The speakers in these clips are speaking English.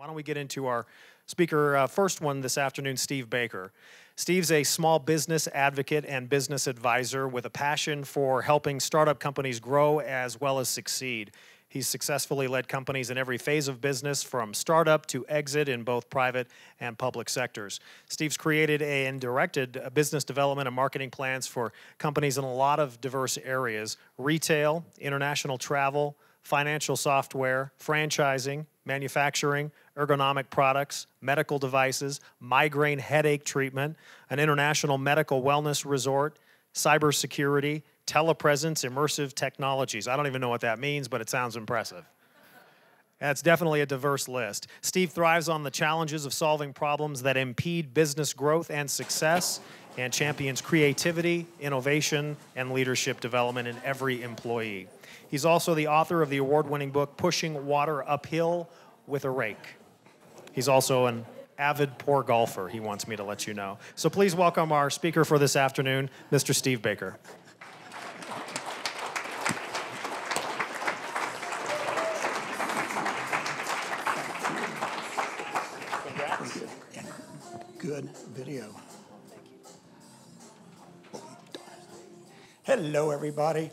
Why don't we get into our speaker, first one this afternoon, Steve Baker. Steve's a small business advocate and business advisor with a passion for helping startup companies grow as well as succeed. He's successfully led companies in every phase of business, from startup to exit in both private and public sectors. Steve's created and directed business development and marketing plans for companies in a lot of diverse areas: retail, international travel, financial software, franchising, manufacturing, ergonomic products, medical devices, migraine headache treatment, an international medical wellness resort, cybersecurity, telepresence, immersive technologies. I don't even know what that means, but it sounds impressive. That's definitely a diverse list. Steve thrives on the challenges of solving problems that impede business growth and success, and champions creativity, innovation, and leadership development in every employee. He's also the author of the award-winning book, Pushing Water Uphill with a Rake. He's also an avid poor golfer, he wants me to let you know. So please welcome our speaker for this afternoon, Mr. Steve Baker. Good video. Hello, everybody.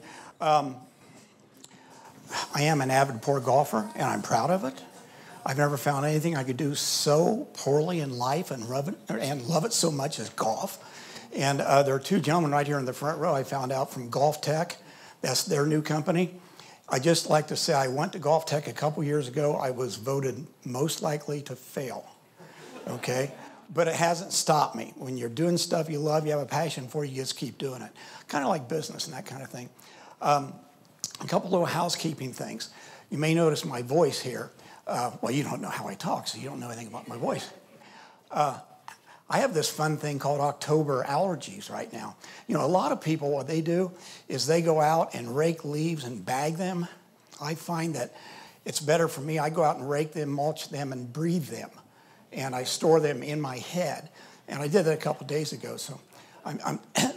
I am an avid poor golfer, and I'm proud of it. I've never found anything I could do so poorly in life and love it so much as golf. And there are two gentlemen right here in the front row I found out from Golf Tech. That's their new company. I just like to say I went to Golf Tech a couple years ago. I was voted most likely to fail, okay? But it hasn't stopped me. When you're doing stuff you love, you have a passion for, you just keep doing it. Kind of like business and that kind of thing. A couple little housekeeping things. You may notice my voice here. Well, you don't know how I talk, so you don't know anything about my voice. I have this fun thing called October allergies right now. You know, a lot of people, what they do is they go out and rake leaves and bag them. I find that it's better for me. I go out and rake them, mulch them, and breathe them. And I store them in my head. And I did that a couple days ago. So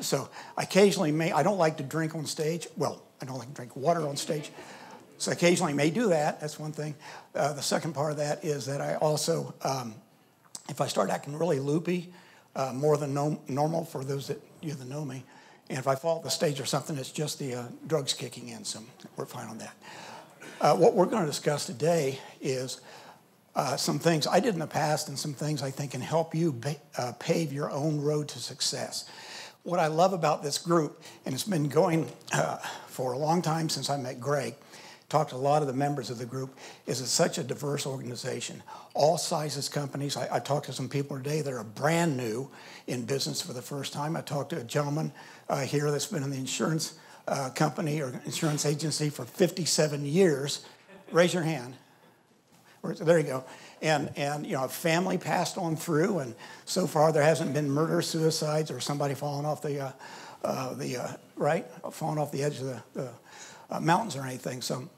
so I occasionally I don't like to drink on stage. Well, I don't like to drink water on stage. So occasionally I may do that. That's one thing. The second part of that is that I also, if I start acting really loopy, more than normal for those that know me, and if I fall off the stage or something, it's just the drugs kicking in. So we're fine on that. What we're going to discuss today is some things I did in the past and some things I think can help you pave your own road to success. What I love about this group, and it's been going for a long time since I met Greg, talked to a lot of the members of the group, is it's such a diverse organization. All sizes companies. I talked to some people today that are brand new in business for the first time. I talked to a gentleman here that's been in the insurance company or insurance agency for 57 years. Raise your hand. There you go. And you know, a family passed on through, and so far there hasn't been murder, suicides, or somebody falling off falling off the edge of the mountains or anything. So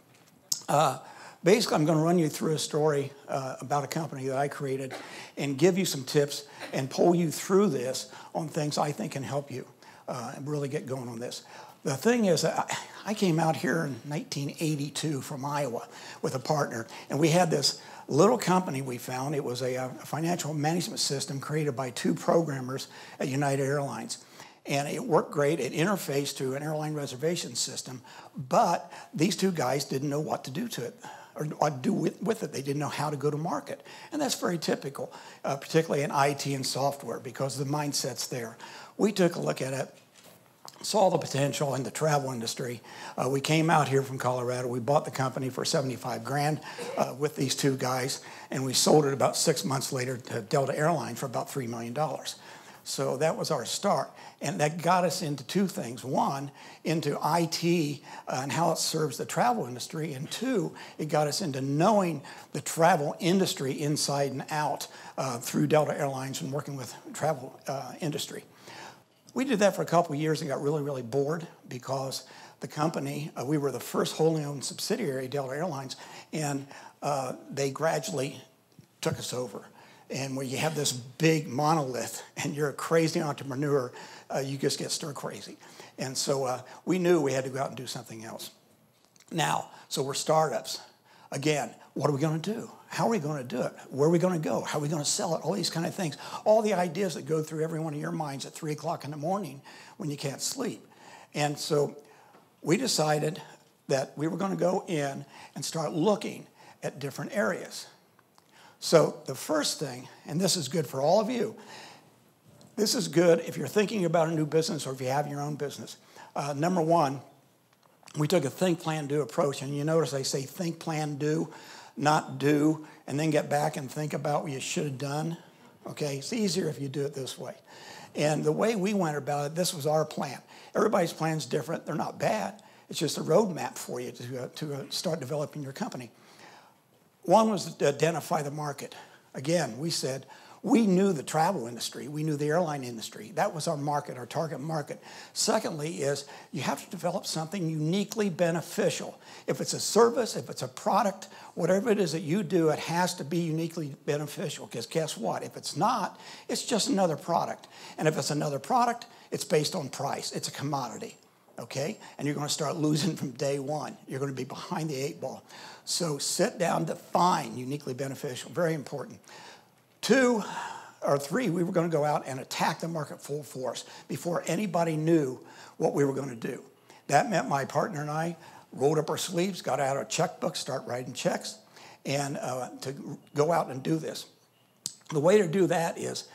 basically, I'm going to run you through a story about a company that I created and give you some tips and pull you through this on things I think can help you and really get going on this. The thing is, I came out here in 1982 from Iowa with a partner, and we had this little company we found. It was a financial management system created by two programmers at United Airlines. And it worked great. It interfaced to an airline reservation system, but these two guys didn't know what to do to it or what to do with it. They didn't know how to go to market. And that's very typical, particularly in IT and software, because the mindset's there. We took a look at it, saw the potential in the travel industry. We came out here from Colorado. We bought the company for $75 grand with these two guys, and we sold it about 6 months later to Delta Airlines for about $3 million. So that was our start. And that got us into two things. One, into IT and how it serves the travel industry. And two, it got us into knowing the travel industry inside and out through Delta Airlines and working with travel industry. We did that for a couple of years and got really, really bored because the company, we were the first wholly owned subsidiary of Delta Airlines, and they gradually took us over. And when you have this big monolith and you're a crazy entrepreneur, you just get stir crazy. And so we knew we had to go out and do something else. Now, so we're startups. Again, what are we going to do? How are we going to do it? Where are we going to go? How are we going to sell it? All these kind of things. All the ideas that go through every one of your minds at 3 o'clock in the morning when you can't sleep. And so we decided that we were going to go in and start looking at different areas. So the first thing, and this is good for all of you, this is good if you're thinking about a new business or if you have your own business. Number one, we took a think, plan, do approach. And you notice they say think, plan, do, not do, and then get back and think about what you should have done. Okay, it's easier if you do it this way. And the way we went about it, this was our plan. Everybody's plan's different. They're not bad. It's just a roadmap for you to start developing your company. One was to identify the market. Again, we said, we knew the travel industry. We knew the airline industry. That was our market, our target market. Secondly is you have to develop something uniquely beneficial. If it's a service, if it's a product, whatever it is that you do, it has to be uniquely beneficial. Because guess what? If it's not, it's just another product. And if it's another product, it's based on price. It's a commodity. Okay? And you're going to start losing from day one. You're going to be behind the 8 ball. So sit down, define uniquely beneficial. Very important. 2 or 3, we were going to go out and attack the market full force before anybody knew what we were going to do. That meant my partner and I rolled up our sleeves, got out our checkbook, start writing checks, and to go out and do this. The way to do that is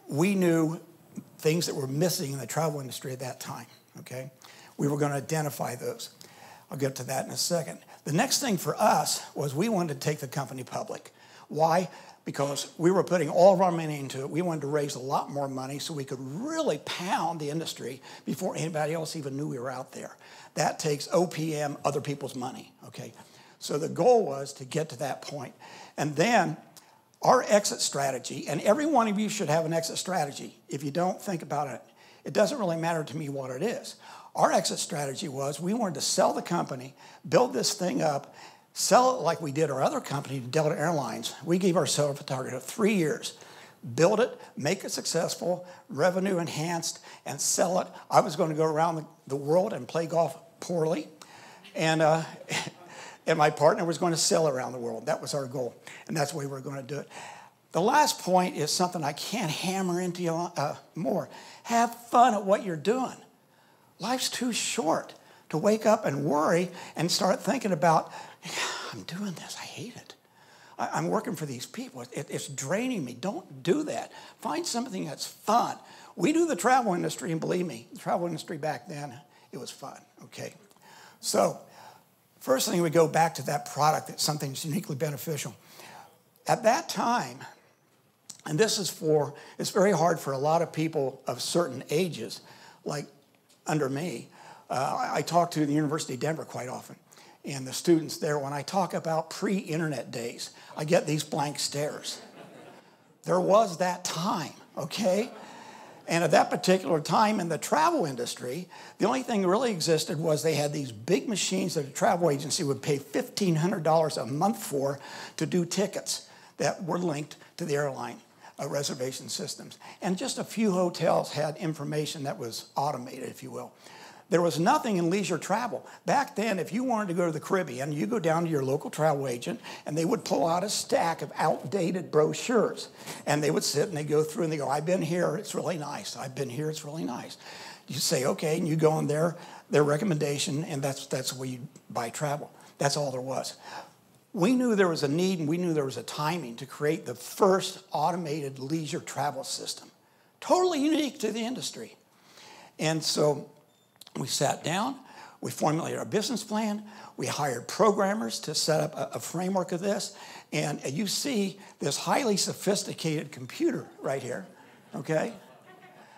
we knew things that were missing in the travel industry at that time, okay? We were going to identify those. I'll get to that in a second. The next thing for us was we wanted to take the company public. Why? Because we were putting all of our money into it. We wanted to raise a lot more money so we could really pound the industry before anybody else even knew we were out there. That takes OPM, other people's money, okay? So the goal was to get to that point. And then our exit strategy, and every one of you should have an exit strategy. If you don't, think about it. It doesn't really matter to me what it is. Our exit strategy was we wanted to sell the company, build this thing up, sell it like we did our other company, Delta Airlines. We gave ourselves a target of 3 years. Build it, make it successful, revenue enhanced, and sell it. I was going to go around the world and play golf poorly. And my partner was going to sell around the world. That was our goal. And that's the way we were going to do it. The last point is something I can't hammer into you more. Have fun at what you're doing. Life's too short to wake up and worry and start thinking about, I'm doing this, I hate it. I'm working for these people. It's draining me. Don't do that. Find something that's fun. We do the travel industry, and believe me, the travel industry back then, it was fun, okay? So, first thing, we go back to that product that's something that's uniquely beneficial. At that time, and this is it's very hard for a lot of people of certain ages, like under me. I talk to the University of Denver quite often. And the students there, when I talk about pre-internet days, I get these blank stares. There was that time, okay? And at that particular time in the travel industry, the only thing that really existed was they had these big machines that a travel agency would pay $1,500 a month for to do tickets that were linked to the airline reservation systems. And just a few hotels had information that was automated, if you will. There was nothing in leisure travel. Back then, if you wanted to go to the Caribbean, you go down to your local travel agent, and they would pull out a stack of outdated brochures. And they would sit and they go through and they go, I've been here, it's really nice. I've been here, it's really nice. You say, okay, and you go on their recommendation, and that's the way you buy travel. That's all there was. We knew there was a need, and we knew there was a timing to create the first automated leisure travel system. Totally unique to the industry. And so we sat down, we formulated our business plan, we hired programmers to set up a framework of this, and you see this highly sophisticated computer right here, okay?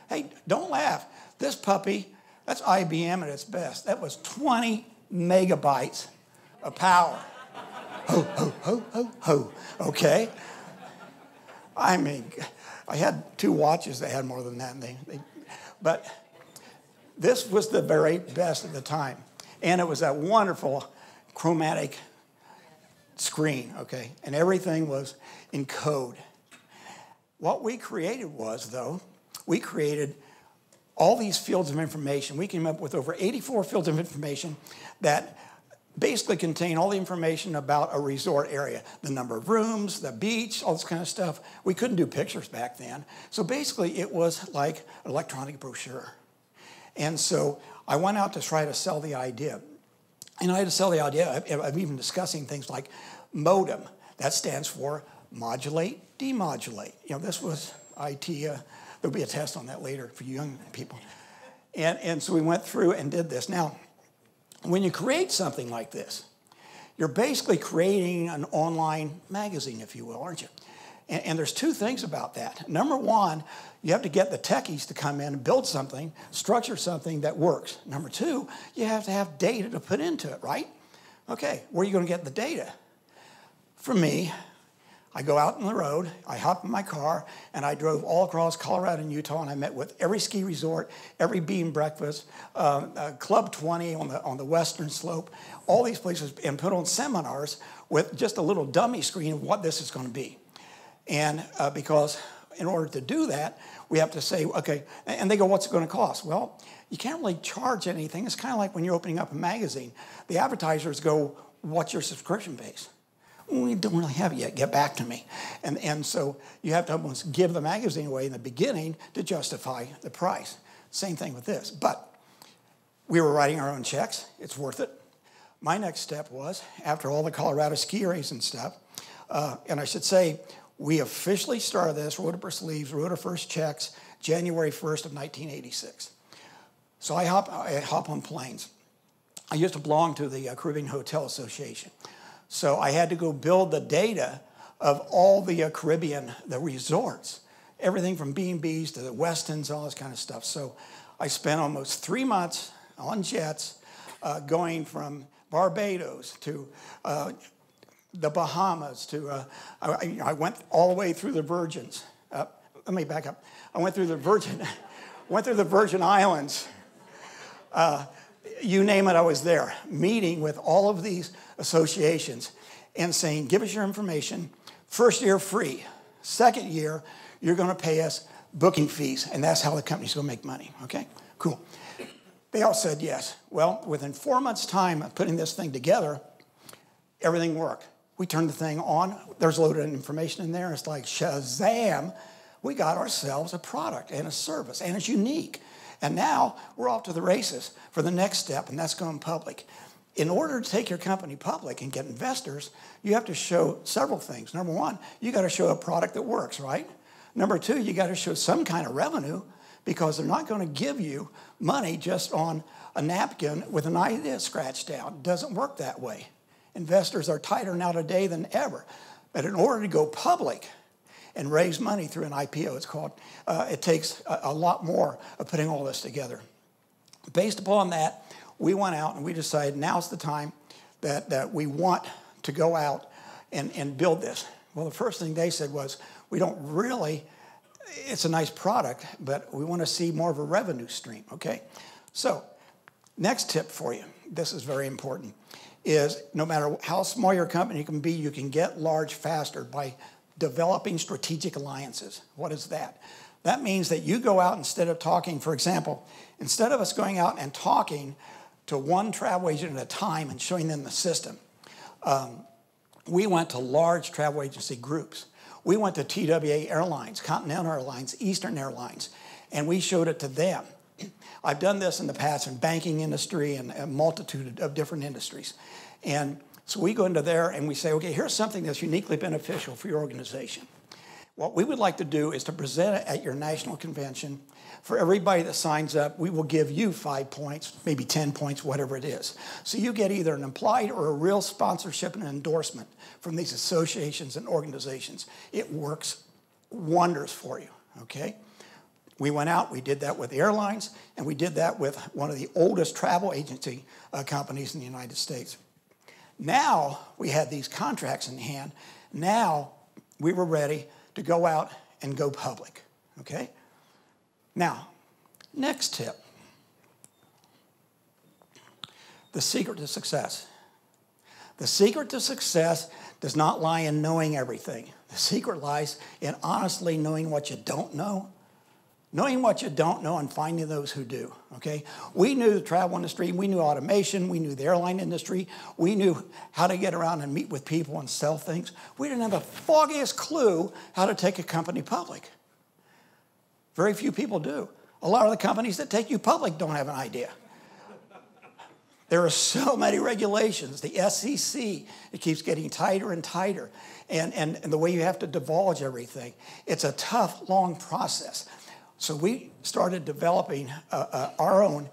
Hey, don't laugh. This puppy, that's IBM at its best. That was 20 megabytes of power. Ho, ho, ho, ho, ho, okay? I mean, I had 2 watches that had more than that, but this was the very best at the time. And it was that wonderful chromatic screen, okay? And everything was in code. What we created was, though, we created all these fields of information. We came up with over 84 fields of information that basically contain all the information about a resort area, the number of rooms, the beach, all this kind of stuff. We couldn't do pictures back then. So basically it was like an electronic brochure. And so I went out to try to sell the idea. And I had to sell the idea of even discussing things like modem. That stands for modulate, demodulate. This was IT. There'll be a test on that later for you young people. And so we went through and did this. Now, when you create something like this, you're basically creating an online magazine, if you will, aren't you? And there's two things about that. Number one, you have to get the techies to come in and build something, structure something that works. Number two, you have to have data to put into it, right? Okay, where are you going to get the data? For me, I go out on the road, I hop in my car, and I drove all across Colorado and Utah, and I met with every ski resort, every bean breakfast, Club 20 on the western slope, all these places, and put on seminars with just a little dummy screen of what this is going to be. And because in order to do that, we have to say, okay, and they go, what's it going to cost? Well, you can't really charge anything. It's kind of like when you're opening up a magazine. The advertisers go, what's your subscription base? We don't really have it yet. Get back to me. And so you have to almost give the magazine away in the beginning to justify the price. Same thing with this. But we were writing our own checks. It's worth it. My next step was, after all the Colorado ski race and stuff, and I should say, we officially started this, wrote up our sleeves, wrote our first checks, January 1st of 1986. So I hop on planes. I used to belong to the Caribbean Hotel Association. So I had to go build the data of all the Caribbean, the resorts, everything from B&Bs to the Westins, all this kind of stuff. So I spent almost 3 months on jets going from Barbados to the Bahamas to, I went all the way through the Virgins. Let me back up. I went through the Virgin Islands. You name it, I was there, meeting with all of these associations and saying, give us your information. First year, free. Second year, you're going to pay us booking fees, and that's how the company's going to make money. Okay, cool. They all said yes. Well, within 4 months' time of putting this thing together, everything worked. We turned the thing on. There's a load of information in there. It's like Shazam. We got ourselves a product and a service, and it's unique. And now we're off to the races for the next step, and that's going public. In order to take your company public and get investors, you have to show several things. Number one, you got to show a product that works, right? Number two, you got to show some kind of revenue, because they're not going to give you money just on a napkin with an idea scratched out. It doesn't work that way. Investors are tighter now today than ever. But in order to go public and raise money through an IPO, it's called, it takes a lot more of putting all this together. Based upon that, we went out and we decided now's the time that we want to go out and build this. Well, the first thing they said was, we don't really, it's a nice product, but we want to see more of a revenue stream, okay? So, next tip for you, this is very important, is no matter how small your company can be, you can get large faster by developing strategic alliances. What is that? That means that you go out, instead of talking, for example, instead of us going out and talking to one travel agent at a time and showing them the system, we went to large travel agency groups. We went to TWA Airlines, Continental Airlines, Eastern Airlines, and we showed it to them. I've done this in the past in banking industry and a multitude of different industries. And so we go into there and we say, okay, here's something that's uniquely beneficial for your organization. What we would like to do is to present it at your national convention. For everybody that signs up, we will give you 5 points, maybe 10 points, whatever it is. So you get either an implied or a real sponsorship and endorsement from these associations and organizations. It works wonders for you, okay? We went out, we did that with the airlines, and we did that with one of the oldest travel agency companies in the United States. Now we had these contracts in hand. Now we were ready to go out and go public, okay? Now, next tip. The secret to success. The secret to success does not lie in knowing everything. The secret lies in honestly knowing what you don't know knowing what you don't know and finding those who do, okay? We knew the travel industry, we knew automation, we knew the airline industry, we knew how to get around and meet with people and sell things. We didn't have the foggiest clue how to take a company public. Very few people do. A lot of the companies that take you public don't have an idea. There are so many regulations. The SEC, it keeps getting tighter and tighter. And the way you have to divulge everything. It's a tough, long process. So we started developing our own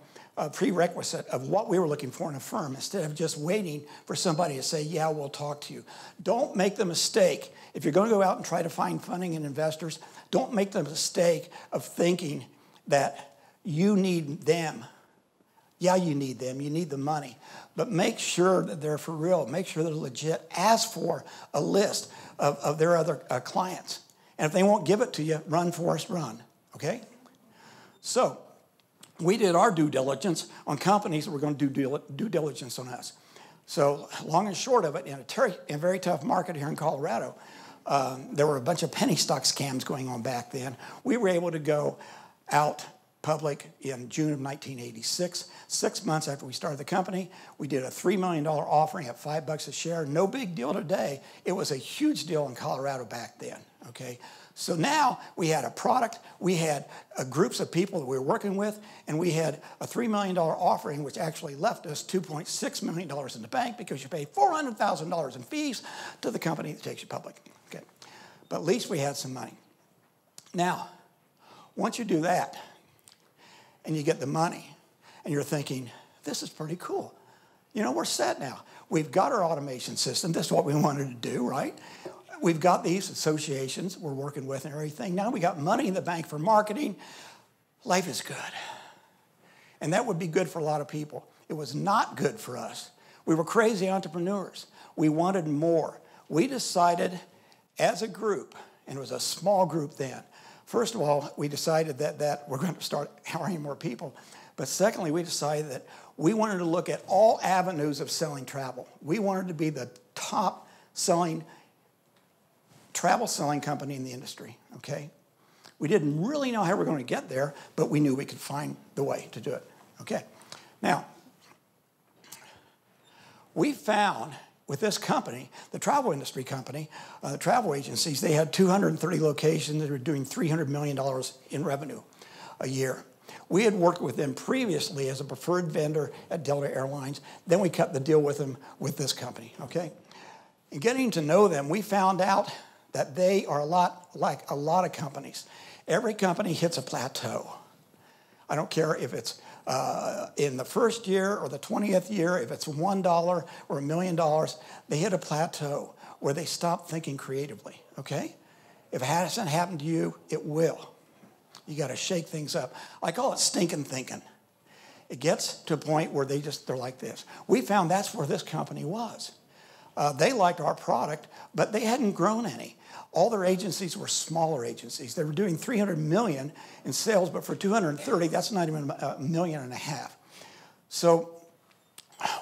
prerequisite of what we were looking for in a firm instead of just waiting for somebody to say, yeah, we'll talk to you. Don't make the mistake. If you're going to go out and try to find funding and investors, don't make the mistake of thinking that you need them. Yeah, you need them. You need the money. But make sure that they're for real. Make sure they're legit. Ask for a list of their other clients. And if they won't give it to you, run, Forrest, run. Okay? So we did our due diligence on companies that were going to do due diligence on us. So long and short of it, in a very tough market here in Colorado, there were a bunch of penny stock scams going on back then. We were able to go out public in June of 1986. 6 months after we started the company, we did a $3 million offering at $5 a share. No big deal today. It was a huge deal in Colorado back then, okay? So now we had a product, we had groups of people that we were working with, and we had a $3 million offering, which actually left us $2.6 million in the bank because you pay $400,000 in fees to the company that takes you public, okay? But at least we had some money. Now, once you do that, and you get the money, and you're thinking, this is pretty cool. You know, we're set now. We've got our automation system. This is what we wanted to do, right? We've got these associations we're working with and everything. Now we got money in the bank for marketing. Life is good. And that would be good for a lot of people. It was not good for us. We were crazy entrepreneurs. We wanted more. We decided as a group, and it was a small group then, first of all, we decided that we're going to start hiring more people. But secondly, we decided that we wanted to look at all avenues of selling travel. We wanted to be the top selling travel selling company in the industry, okay? We didn't really know how we were going to get there, but we knew we could find the way to do it, okay? Now, we found with this company, the travel industry company, the travel agencies, they had 230 locations that were doing $300 million in revenue a year. We had worked with them previously as a preferred vendor at Delta Airlines. Then we cut the deal with them with this company, okay? In getting to know them, we found out that they are a lot like a lot of companies. Every company hits a plateau. I don't care if it's in the first year or the 20th year, if it's $1 or $1 million, they hit a plateau where they stop thinking creatively, okay? If it hasn't happened to you, it will. You got to shake things up. I call it stinking thinking. It gets to a point where they're like this. We found that's where this company was. They liked our product, but they hadn't grown any. All their agencies were smaller agencies. They were doing $300 million in sales, but for 230, that's not even $1.5 million. So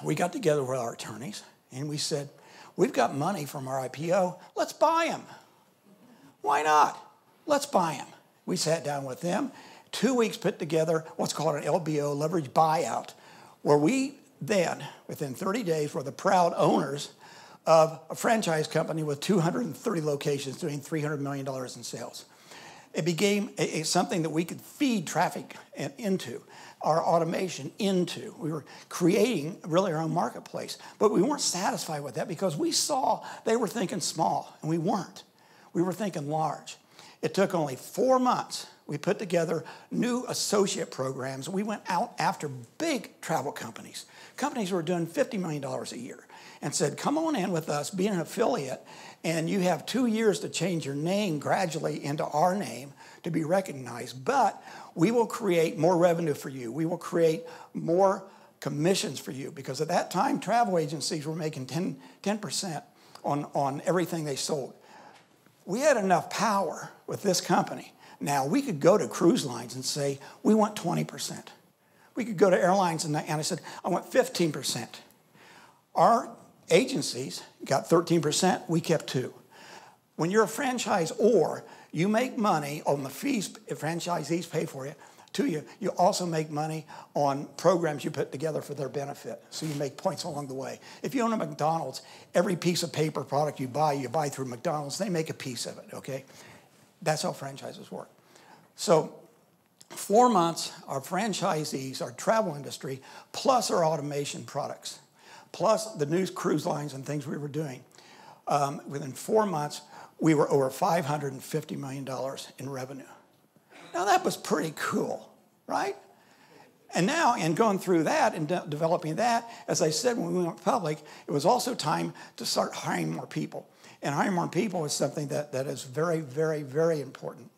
we got together with our attorneys, and we said, we've got money from our IPO. Let's buy them. Why not? Let's buy them. We sat down with them. 2 weeks put together what's called an LBO, leverage buyout, where we then, within 30 days, were the proud owners of a franchise company with 230 locations doing $300 million in sales. It became something that we could feed traffic into, our automation into. We were creating really our own marketplace. But we weren't satisfied with that because we saw they were thinking small, and we weren't. We were thinking large. It took only 4 months. We put together new associate programs. We went out after big travel companies, companies who were doing $50 million a year, and said, come on in with us, be an affiliate, and you have 2 years to change your name gradually into our name to be recognized, but we will create more revenue for you. We will create more commissions for you, because at that time, travel agencies were making 10% on everything they sold. We had enough power with this company. Now, we could go to cruise lines and say, we want 20%. We could go to airlines and I said, I want 15%. Our agencies got 13%, we kept 2%. When you're a franchisor, You make money on the fees franchisees pay for you. To you, you also make money on programs you put together for their benefit. So you make points along the way. If you own a McDonald's, every piece of paper product you buy through McDonald's, they make a piece of it, okay? That's how franchises work. So 4 months, our franchisees, our travel industry, plus our automation products, plus the new cruise lines and things we were doing, within 4 months, we were over $550 million in revenue. Now, that was pretty cool, right? And now, in going through that and developing that, as I said when we went public, it was also time to start hiring more people. And hiring more people is something that is very, very, very important.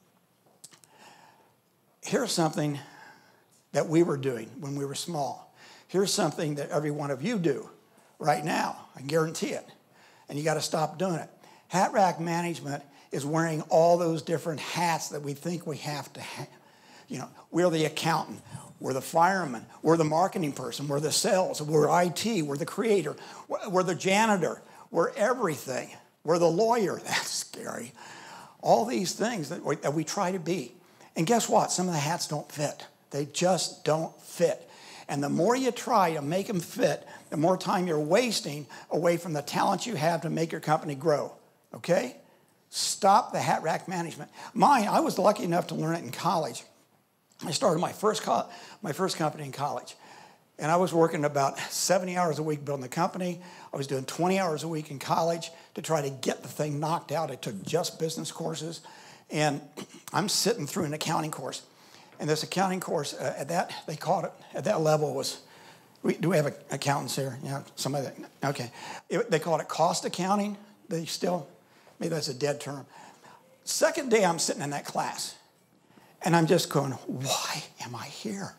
Here's something that we were doing when we were small. Here's something that every one of you do right now. I guarantee it. And you got to stop doing it. Hat rack management is wearing all those different hats that we think we have to have. You know, we're the accountant, we're the fireman, we're the marketing person, we're the sales, we're IT, we're the creator, we're the janitor, we're everything. We're the lawyer. That's scary. All these things that we try to be. And guess what? Some of the hats don't fit. They just don't fit. And the more you try to make them fit, the more time you're wasting away from the talent you have to make your company grow. Okay? Stop the hat rack management. Mine, I was lucky enough to learn it in college. I started my first company in college. And I was working about 70 hours a week building the company. I was doing 20 hours a week in college to try to get the thing knocked out. I took just business courses. And I'm sitting through an accounting course. And this accounting course, they called it, at that level was, do we have accountants here? Yeah, somebody that, okay. They called it cost accounting. Maybe that's a dead term. Second day I'm sitting in that class. And I'm just going, why am I here?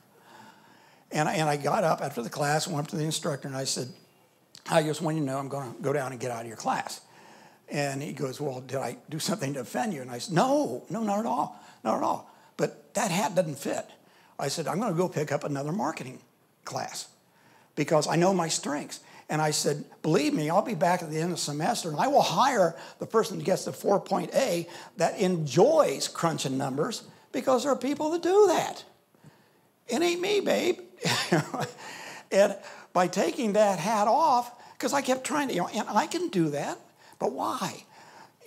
And I got up after the class, went up to the instructor, and I said, I just want you to know I'm going to go down and get out of your class. And he goes, well, did I do something to offend you? And I said, no, not at all, not at all. But that hat doesn't fit. I said, I'm going to go pick up another marketing class because I know my strengths. And I said, believe me, I'll be back at the end of the semester, and I will hire the person that gets the 4.A that enjoys crunching numbers because there are people that do that. It ain't me, babe. And by taking that hat off, because I kept trying to, and I can do that, but why?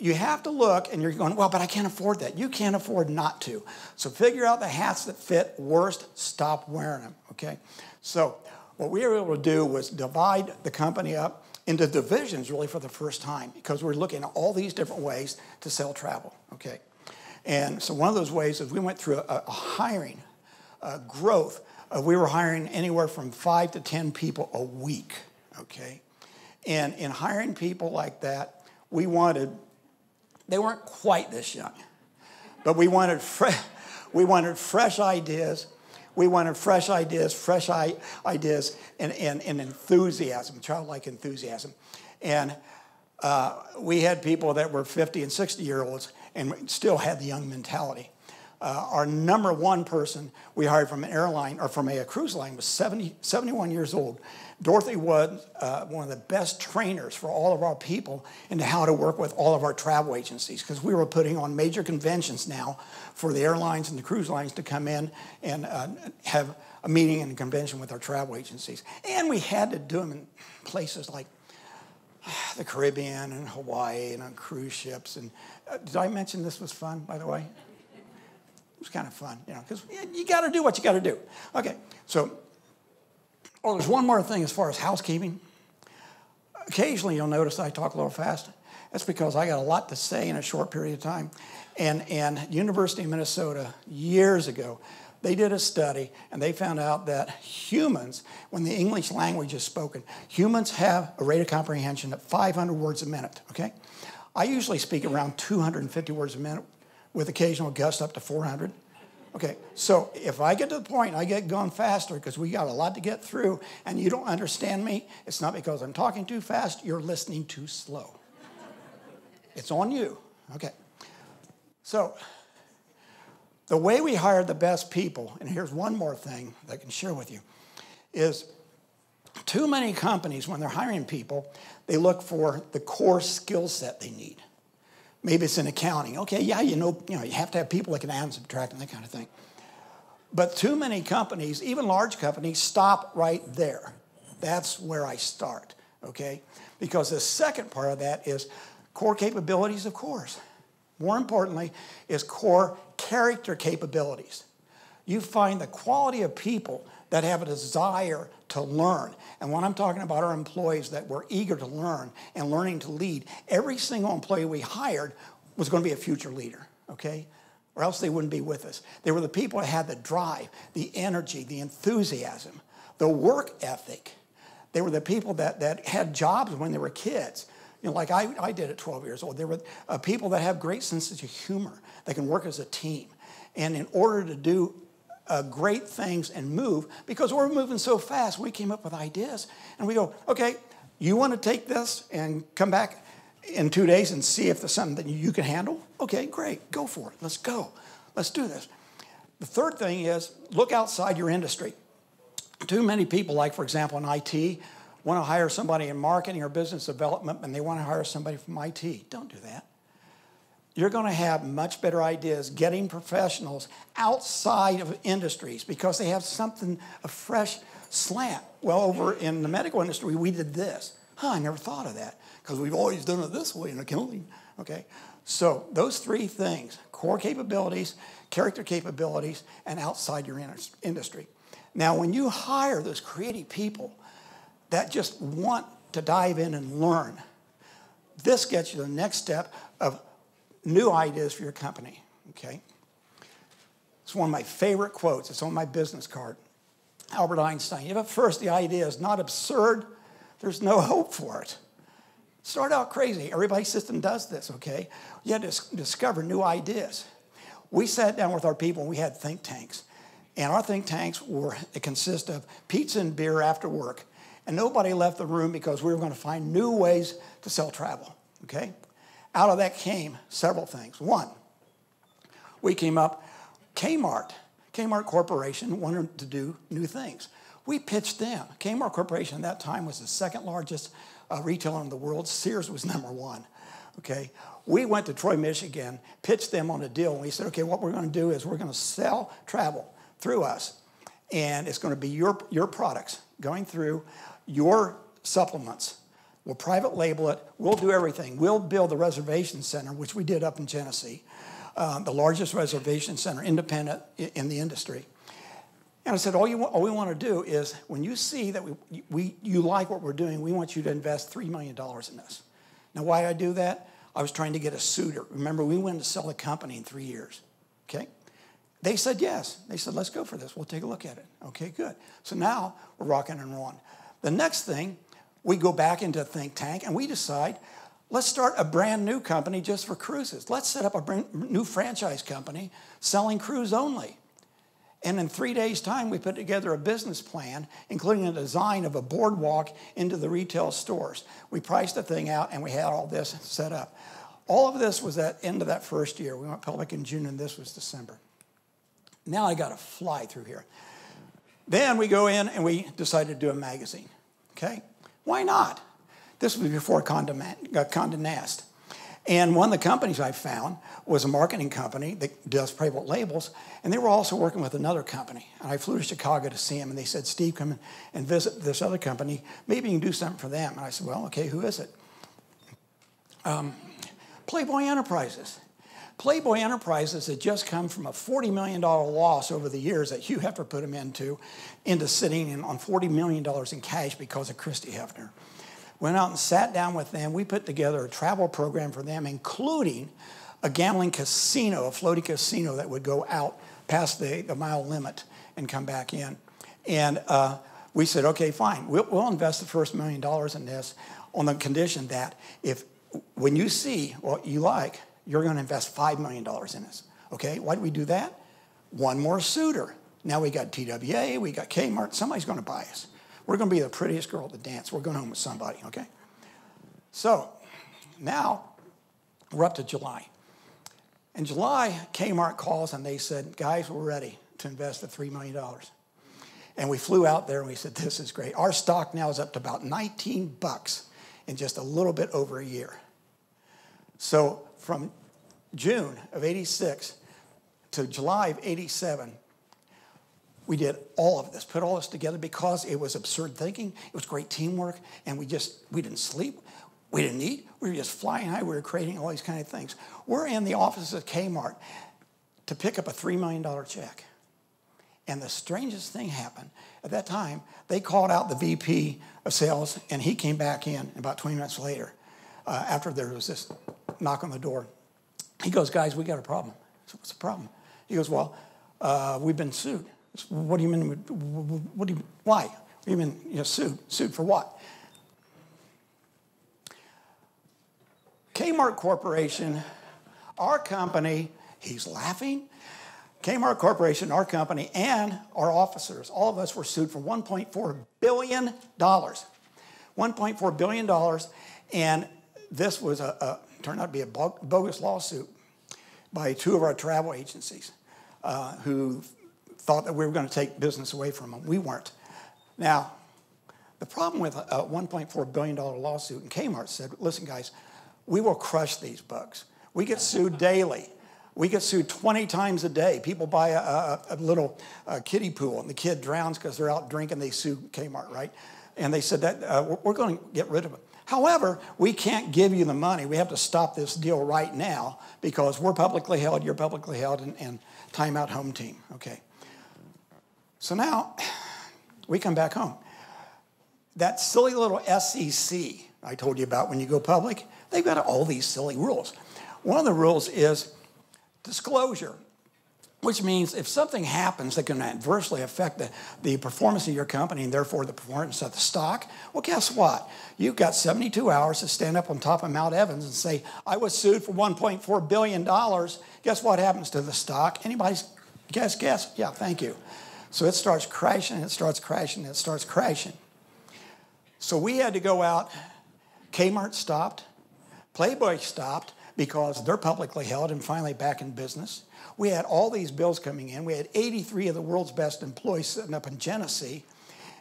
You have to look, and you're going, well, but I can't afford that. You can't afford not to. So figure out the hats that fit. Worst, stop wearing them, okay? So what we were able to do was divide the company up into divisions really for the first time because we're looking at all these different ways to sell travel, okay? And so one of those ways is we went through a hiring growth. We were hiring anywhere from 5 to 10 people a week, okay? And in hiring people like that, they weren't quite this young, but we wanted fresh ideas. We wanted fresh ideas, and enthusiasm, childlike enthusiasm. And we had people that were 50 and 60-year-olds and still had the young mentality. Our number one person we hired from an airline or from a cruise line was 71 years old. Dorothy was one of the best trainers for all of our people into how to work with all of our travel agencies because we were putting on major conventions now for the airlines and the cruise lines to come in and have a meeting and a convention with our travel agencies. And we had to do them in places like the Caribbean and Hawaii and on cruise ships. And did I mention this was fun, by the way? It was kind of fun, because you got to do what you got to do. Okay, so, there's one more thing as far as housekeeping. Occasionally you'll notice I talk a little fast. That's because I got a lot to say in a short period of time. And University of Minnesota, years ago, they did a study, and they found out that humans, when the English language is spoken, humans have a rate of comprehension of 500 words a minute, okay? I usually speak around 250 words a minute, with occasional gusts up to 400. Okay, so if I get to the point, I get going faster because we got a lot to get through and you don't understand me, it's not because I'm talking too fast, you're listening too slow. It's on you. Okay. So the way we hire the best people, and here's one more thing that I can share with you, is too many companies, when they're hiring people, they look for the core skill set they need. Maybe it's in accounting. Okay, yeah, you have to have people that can add and subtract and that kind of thing. But too many companies, even large companies, stop right there. That's where I start, okay? Because the second part of that is core capabilities, of course. More importantly, is core character capabilities. You find the quality of people that have a desire to learn. And when I'm talking about our employees that were eager to learn and learning to lead, every single employee we hired was going to be a future leader, okay? Or else they wouldn't be with us. They were the people that had the drive, the energy, the enthusiasm, the work ethic. They were the people that had jobs when they were kids. Like I did at 12 years old. There were people that have great senses of humor. They can work as a team. And in order to do great things and move, because we're moving so fast, we came up with ideas. And we go, okay, you want to take this and come back in 2 days and see if there's something that you can handle? Okay, great, go for it. Let's go. Let's do this. The third thing is look outside your industry. Too many people, like for example in IT, want to hire somebody in marketing or business development and they want to hire somebody from IT. Don't do that. You're going to have much better ideas getting professionals outside of industries because they have something, a fresh slant. Well, over in the medical industry, we did this. I never thought of that because we've always done it this way in accounting. Okay, so those three things, core capabilities, character capabilities, and outside your industry. Now, when you hire those creative people that just want to dive in and learn, this gets you the next step of new ideas for your company, okay? It's one of my favorite quotes. It's on my business card. Albert Einstein, if at first the idea is not absurd, there's no hope for it. Start out crazy. Everybody's system does this, okay? You have to discover new ideas. We sat down with our people and we had think tanks. And our think tanks consist of pizza and beer after work. And nobody left the room because we were going to find new ways to sell travel, okay? Out of that came several things. One, we came up, Kmart Corporation wanted to do new things. We pitched them. Kmart Corporation at that time was the second largest retailer in the world. Sears was number one, okay? We went to Troy, Michigan, pitched them on a deal, and we said, okay, what we're going to do is we're going to sell travel through us, and it's going to be your products going through your supplements. We'll private label it. We'll do everything. We'll build the reservation center, which we did up in Genesee, the largest reservation center, independent in the industry. And I said, all we want to do is when you see that you like what we're doing, we want you to invest $3 million in this. Now, why did I do that? I was trying to get a suitor. Remember, we went to sell the company in 3 years, okay? They said yes. They said, let's go for this. We'll take a look at it. Okay, good. So now we're rocking and rolling. The next thing, we go back into a think tank and we decide, let's start a brand new company just for cruises. Let's set up a brand new franchise company selling cruise only. And in 3 days' time, we put together a business plan, including a design of a boardwalk into the retail stores. We priced the thing out and we had all this set up. All of this was at the end of that first year. We went public in June and this was December. Now I got to fly through here. Then we go in and we decided to do a magazine, okay? Why not? This was before Condé Nast. And one of the companies I found was a marketing company that does private labels, and they were also working with another company. And I flew to Chicago to see them, and they said, Steve, come and visit this other company. Maybe you can do something for them. And I said, well, okay, who is it? Playboy Enterprises. Playboy Enterprises had just come from a $40 million loss over the years that Hugh Hefner put them into sitting on $40 million in cash because of Christy Hefner. Went out and sat down with them. We put together a travel program for them, including a gambling casino, a floating casino that would go out past the mile limit and come back in. And we said, okay, fine. We'll invest the first $1 million in this on the condition that when you see what you like, you're going to invest $5 million in this. Okay, why do we do that? One more suitor. Now we got TWA, we got Kmart. Somebody's going to buy us. We're going to be the prettiest girl at the dance. We're going home with somebody, okay? So now we're up to July. In July, Kmart calls and they said, guys, we're ready to invest the $3 million. And we flew out there and we said, this is great. Our stock now is up to about $19 in just a little bit over a year. So from June of 86 to July of 87, we did all of this, put all this together because it was absurd thinking. It was great teamwork, and we didn't sleep. We didn't eat. We were just flying high. We were creating all these kind of things. We're in the offices of Kmart to pick up a $3 million check. And the strangest thing happened. At that time, they called out the VP of sales, and he came back in about 20 minutes later after there was this knock on the door. He goes, guys, we got a problem. I said, what's the problem? He goes, well, we've been sued. I said, what do you mean? Why? What do you mean sued? Sued for what? Kmart Corporation, our company, he's laughing. Kmart Corporation, our company, and our officers, all of us were sued for $1.4 billion. $1.4 billion, and this was turned out to be a bogus lawsuit by two of our travel agencies who thought that we were going to take business away from them. We weren't. Now, the problem with a $1.4 billion lawsuit, and Kmart said, listen, guys, we will crush these bugs. We get sued daily. We get sued 20 times a day. People buy a little kiddie pool, and the kid drowns because they're out drinking. They sue Kmart, right? And they said that we're going to get rid of it. However, we can't give you the money. We have to stop this deal right now because we're publicly held, you're publicly held, and timeout home team. Okay. So now we come back home. That silly little SEC I told you about when you go public, they've got all these silly rules. One of the rules is disclosure, which means if something happens that can adversely affect the performance of your company and therefore the performance of the stock, well, guess what? You've got 72 hours to stand up on top of Mount Evans and say, I was sued for $1.4 billion. Guess what happens to the stock? Anybody's guess? Yeah, thank you. So it starts crashing, it starts crashing, it starts crashing. So we had to go out. Kmart stopped. Playboy stopped because they're publicly held and finally back in business. We had all these bills coming in. We had 83 of the world's best employees sitting up in Genesee.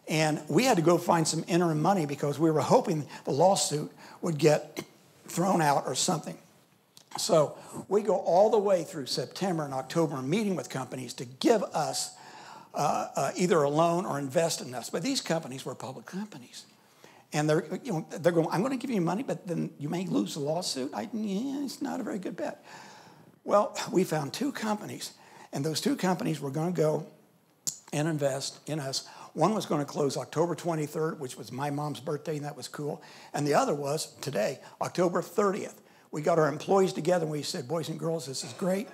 And we had to go find some interim money because we were hoping the lawsuit would get thrown out or something. So we go all the way through September and October meeting with companies to give us either a loan or invest in us. But these companies were public companies. And they're going, I'm going to give you money, but then you may lose the lawsuit. Yeah, it's not a very good bet. Well, we found two companies, and those two companies were going to go and invest in us. One was going to close October 23rd, which was my mom's birthday, and that was cool. And the other was today, October 30th. We got our employees together, and we said, boys and girls, this is great.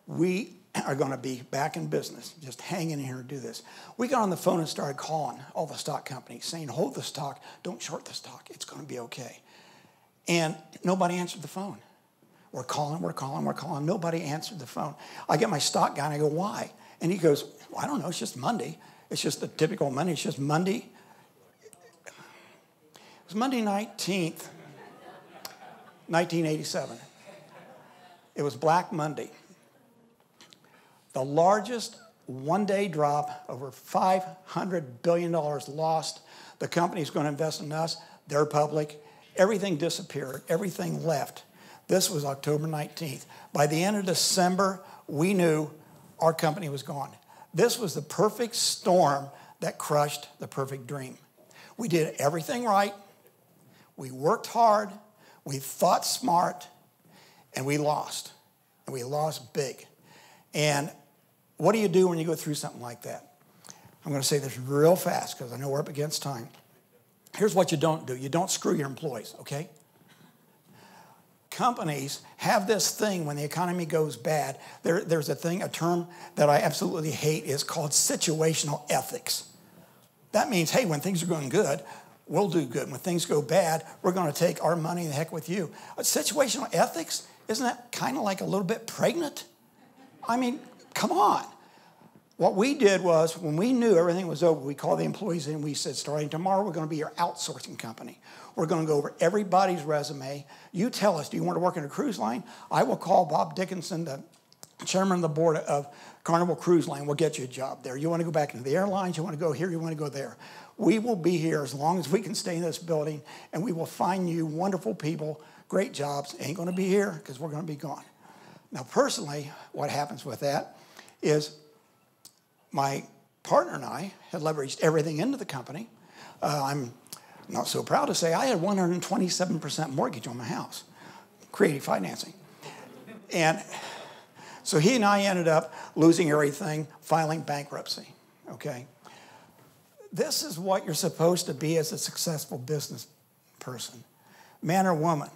We are going to be back in business. Just hang in here and do this. We got on the phone and started calling all the stock companies, saying, hold the stock, don't short the stock. It's going to be okay. And nobody answered the phone. We're calling. Nobody answered the phone. I get my stock guy, and I go, why? And he goes, well, I don't know. It's just Monday. It's just the typical Monday. It's just Monday. It was Monday 19th, 1987. It was Black Monday. The largest one-day drop, over $500 billion lost. The company's going to invest in us. They're public. Everything disappeared. Everything left. This was October 19th. By the end of December, we knew our company was gone. This was the perfect storm that crushed the perfect dream. We did everything right. We worked hard. We thought smart. And we lost. And we lost big. And what do you do when you go through something like that? I'm going to say this real fast because I know we're up against time. Here's what you don't do. You don't screw your employees, okay? Companies have this thing when the economy goes bad. There's a term that I absolutely hate is called situational ethics. That means, hey, when things are going good, we'll do good. When things go bad, we're going to take our money and the heck with you. Situational ethics, isn't that kind of like a little bit pregnant? I mean, come on. What we did was, when we knew everything was over, we called the employees in and we said, starting tomorrow, we're going to be your outsourcing company. We're going to go over everybody's resume. You tell us, do you want to work in a cruise line? I will call Bob Dickinson, the chairman of the board of Carnival Cruise Line. We'll get you a job there. You want to go back into the airlines? You want to go here? You want to go there? We will be here as long as we can stay in this building, and we will find you wonderful people, great jobs, ain't going to be here because we're going to be gone. Now, personally, what happens with that is my partner and I had leveraged everything into the company. I'm not so proud to say I had 127% mortgage on my house, creative financing. And so he and I ended up losing everything, filing bankruptcy, okay? This is what you're supposed to be as a successful business person, man or woman.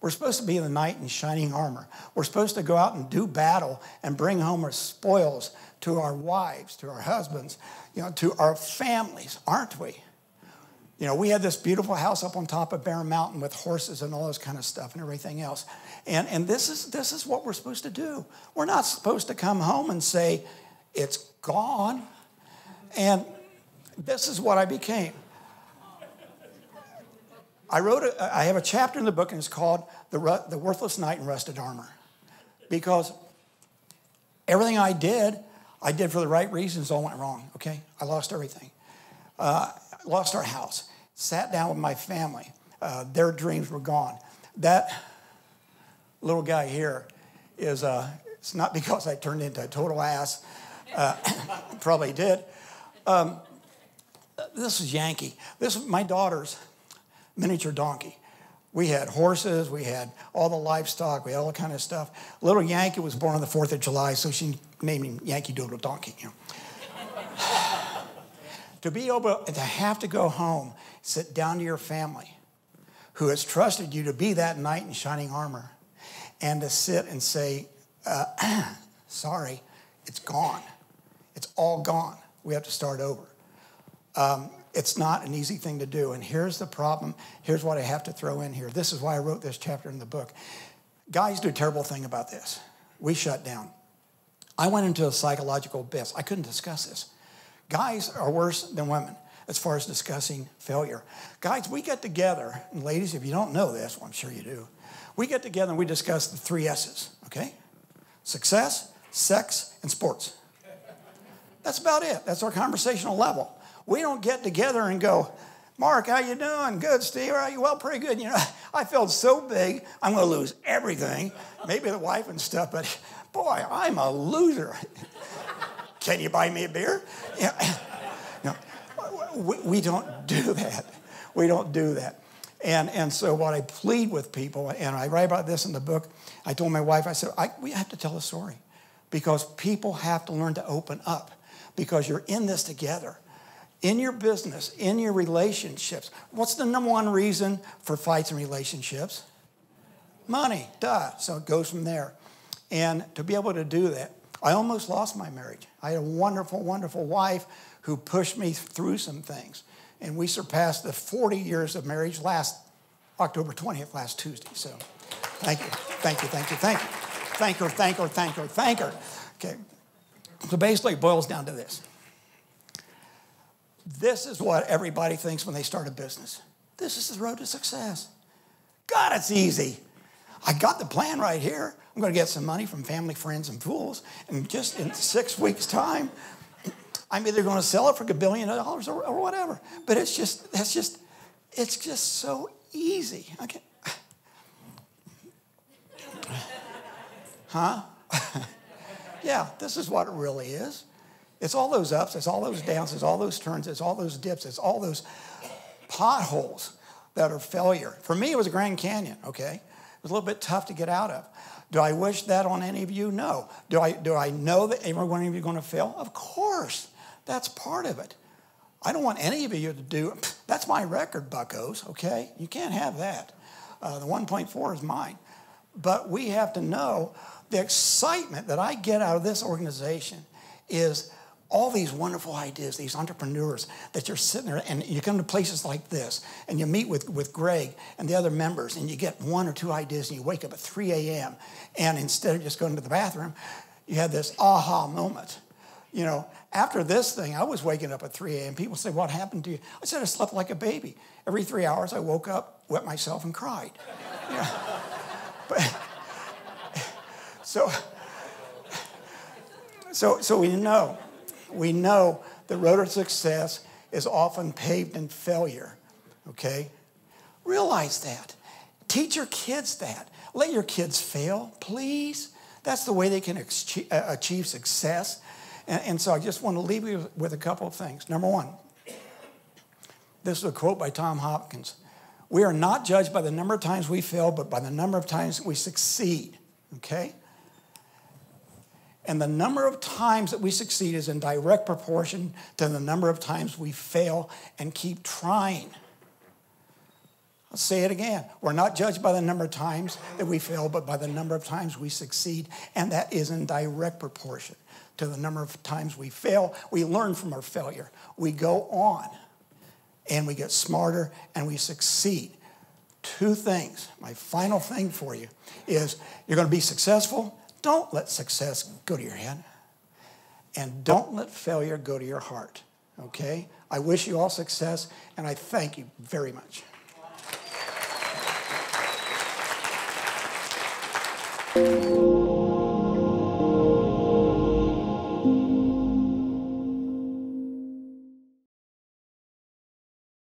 We're supposed to be in the knight in shining armor. We're supposed to go out and do battle and bring home our spoils to our wives, to our husbands, to our families, aren't we? We had this beautiful house up on top of Bear Mountain with horses and all this kind of stuff and everything else. And this is what we're supposed to do. We're not supposed to come home and say, it's gone. And this is what I became. I have a chapter in the book, and it's called The Worthless Knight in Rusted Armor. Because everything I did for the right reasons, all went wrong, okay? I lost everything. Lost our house. Sat down with my family. Their dreams were gone. That little guy here is, it's not because I turned into a total ass. Probably did. This is Yankee. This is my daughter's miniature donkey. We had horses, we had all the livestock, we had all the kind of stuff. Little Yankee was born on the 4th of July, so she named him Yankee Doodle Donkey. To be able to have to go home, sit down to your family who has trusted you to be that knight in shining armor, and to sit and say, sorry, it's gone. It's all gone. We have to start over. It's not an easy thing to do. And here's the problem. Here's what I have to throw in here. This is why I wrote this chapter in the book. Guys do a terrible thing about this. We shut down. I went into a psychological abyss. I couldn't discuss this. Guys are worse than women as far as discussing failure. Guys, we get together, and ladies, if you don't know this, well, I'm sure you do, we get together and we discuss the 3 S's, okay? Success, sex, and sports. That's about it. That's our conversational level. We don't get together and go, Mark, how you doing? Good, Steve. Are you? Well, pretty good. I felt so big, I'm going to lose everything. Maybe the wife and stuff, but boy, I'm a loser. Can you buy me a beer? Yeah. No, we don't do that. We don't do that. And so what I plead with people, and I write about this in the book, I told my wife, I said, we have to tell a story because people have to learn to open up because you're in this together. In your business, in your relationships, what's the number one reason for fights in relationships? Money, duh. So it goes from there. And to be able to do that, I almost lost my marriage. I had a wonderful, wonderful wife who pushed me through some things. And we surpassed the 40 years of marriage last October 20th, last Tuesday. So thank you, thank you, thank you, thank you. Thank her, thank her, thank her, thank her. Okay. So basically it boils down to this. This is what everybody thinks when they start a business. This is the road to success. God, it's easy. I got the plan right here. I'm going to get some money from family, friends, and fools. And just in 6 weeks' time, I'm either going to sell it for $1 billion or whatever. But it's just so easy. Okay. Huh? Yeah, this is what it really is. It's all those ups, it's all those downs, it's all those turns, it's all those dips, it's all those potholes that are failure. For me, it was a Grand Canyon, okay? It was a little bit tough to get out of. Do I wish that on any of you? No. Do I know that every one of you are going to fail? Of course. That's part of it. I don't want any of you to do, that's my record, buckos, okay? You can't have that. The 1.4 is mine. But we have to know the excitement that I get out of this organization is all these wonderful ideas, these entrepreneurs that you're sitting there and you come to places like this and you meet with Greg and the other members and you get 1 or 2 ideas and you wake up at 3 a.m. and instead of just going to the bathroom, you have this aha moment. After this thing, I was waking up at 3 a.m. People say, what happened to you? I said, I slept like a baby. Every 3 hours I woke up, wet myself and cried. But, so we know the road to success is often paved in failure, okay? Realize that. Teach your kids that. Let your kids fail, please. That's the way they can achieve success. And so I just want to leave you with a couple of things. Number one, this is a quote by Tom Hopkins. We are not judged by the number of times we fail, but by the number of times we succeed, okay? And the number of times that we succeed is in direct proportion to the number of times we fail and keep trying. I'll say it again. We're not judged by the number of times that we fail, but by the number of times we succeed. And that is in direct proportion to the number of times we fail. We learn from our failure. We go on, and we get smarter, and we succeed. Two things. My final thing for you is you're going to be successful. Don't let success go to your head. And don't let failure go to your heart. Okay? I wish you all success, and I thank you very much. Thank you.